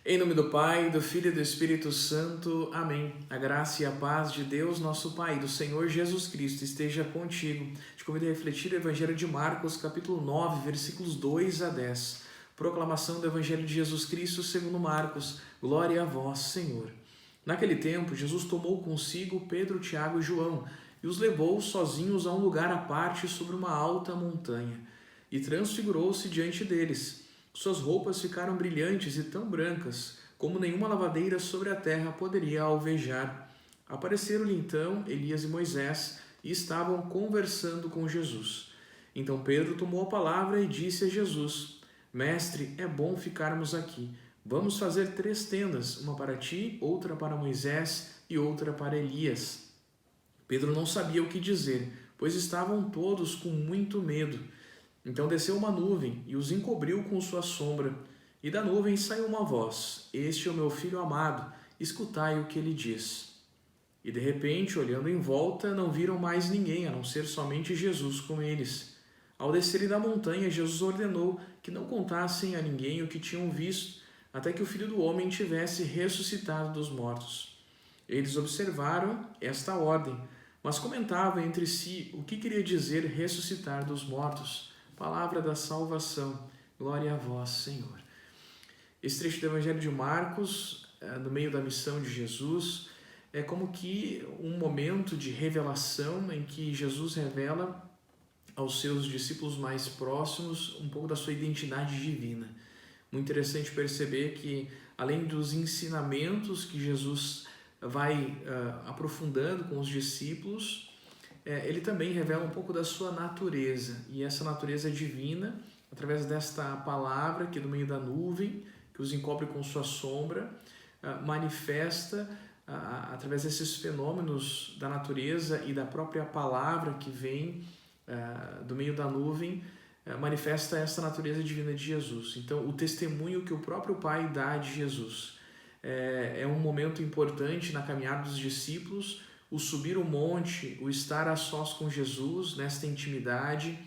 Em nome do Pai, do Filho e do Espírito Santo. Amém. A graça e a paz de Deus, nosso Pai, do Senhor Jesus Cristo, esteja contigo. Te convido a refletir o Evangelho de Marcos, capítulo 9, versículos 2 a 10. Proclamação do Evangelho de Jesus Cristo segundo Marcos. Glória a vós, Senhor. Naquele tempo, Jesus tomou consigo Pedro, Tiago e João e os levou sozinhos a um lugar à parte sobre uma alta montanha e transfigurou-se diante deles. Suas roupas ficaram brilhantes e tão brancas, como nenhuma lavadeira sobre a terra poderia alvejar. Apareceram-lhe então Elias e Moisés e estavam conversando com Jesus. Então Pedro tomou a palavra e disse a Jesus: Mestre, é bom ficarmos aqui. Vamos fazer 3 tendas, uma para ti, outra para Moisés e outra para Elias. Pedro não sabia o que dizer, pois estavam todos com muito medo. Então desceu uma nuvem e os encobriu com sua sombra. E da nuvem saiu uma voz: Este é o meu filho amado, escutai o que ele diz. E de repente, olhando em volta, não viram mais ninguém, a não ser somente Jesus com eles. Ao descerem da montanha, Jesus ordenou que não contassem a ninguém o que tinham visto, até que o Filho do Homem tivesse ressuscitado dos mortos. Eles observaram esta ordem, mas comentavam entre si o que queria dizer ressuscitar dos mortos. Palavra da salvação. Glória a vós, Senhor. Esse trecho do Evangelho de Marcos, no meio da missão de Jesus, é como que um momento de revelação em que Jesus revela aos seus discípulos mais próximos um pouco da sua identidade divina. Muito interessante perceber que, além dos ensinamentos que Jesus vai aprofundando com os discípulos, ele também revela um pouco da sua natureza, e essa natureza divina, através desta palavra que é do meio da nuvem, que os encobre com sua sombra, manifesta através desses fenômenos da natureza e da própria palavra que vem do meio da nuvem, manifesta essa natureza divina de Jesus. Então, o testemunho que o próprio Pai dá de Jesus é um momento importante na caminhada dos discípulos, o subir o monte, o estar a sós com Jesus, nesta intimidade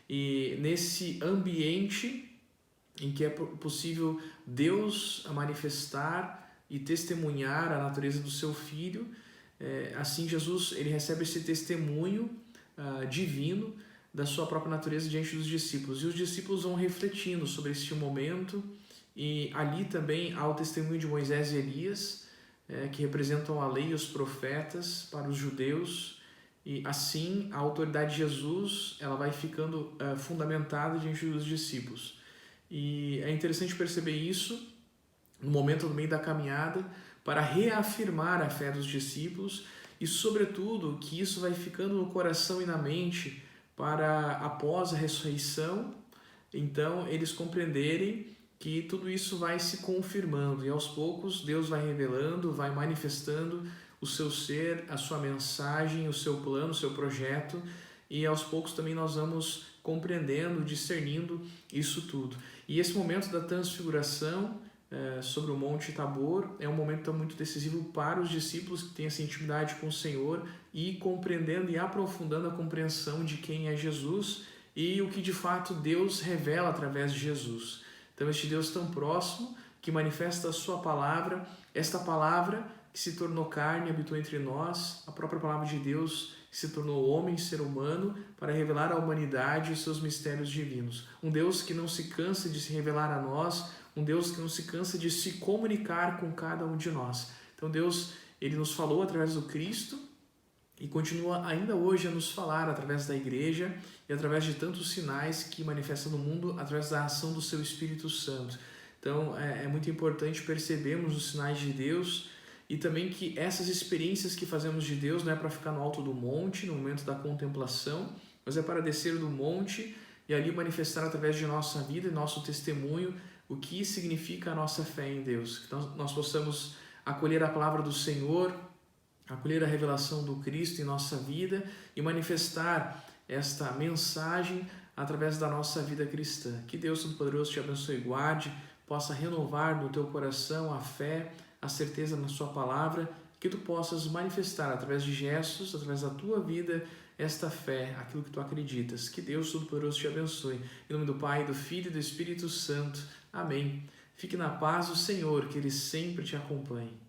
e nesse ambiente em que é possível Deus manifestar e testemunhar a natureza do seu Filho. Assim, Jesus ele recebe esse testemunho divino da sua própria natureza diante dos discípulos. E os discípulos vão refletindo sobre este momento, e ali também há o testemunho de Moisés e Elias, que representam a lei e os profetas para os judeus, e assim a autoridade de Jesus ela vai ficando fundamentada diante dos discípulos. E é interessante perceber isso no momento do meio da caminhada, para reafirmar a fé dos discípulos, e sobretudo que isso vai ficando no coração e na mente para após a ressurreição, então eles compreenderem que tudo isso vai se confirmando, e aos poucos Deus vai revelando, vai manifestando o seu ser, a sua mensagem, o seu plano, o seu projeto, e aos poucos também nós vamos compreendendo, discernindo isso tudo. E esse momento da transfiguração sobre o Monte Tabor é um momento muito decisivo para os discípulos que têm essa intimidade com o Senhor e compreendendo e aprofundando a compreensão de quem é Jesus e o que de fato Deus revela através de Jesus. Então, este Deus tão próximo, que manifesta a sua palavra, esta palavra que se tornou carne e habitou entre nós, a própria palavra de Deus que se tornou homem, ser humano, para revelar à humanidade os seus mistérios divinos. Um Deus que não se cansa de se revelar a nós, um Deus que não se cansa de se comunicar com cada um de nós. Então, Deus, ele nos falou através do Cristo, e continua ainda hoje a nos falar através da igreja e através de tantos sinais que manifesta no mundo através da ação do seu Espírito Santo. Então é muito importante percebermos os sinais de Deus e também que essas experiências que fazemos de Deus não é para ficar no alto do monte, no momento da contemplação, mas é para descer do monte e ali manifestar através de nossa vida e nosso testemunho o que significa a nossa fé em Deus. Que nós possamos acolher a palavra do Senhor, acolher a revelação do Cristo em nossa vida e manifestar esta mensagem através da nossa vida cristã. Que Deus Todo-Poderoso te abençoe e guarde, possa renovar no teu coração a fé, a certeza na sua palavra, que tu possas manifestar através de gestos, através da tua vida, esta fé, aquilo que tu acreditas. Que Deus Todo-Poderoso te abençoe. Em nome do Pai, do Filho e do Espírito Santo. Amém. Fique na paz do Senhor, que Ele sempre te acompanhe.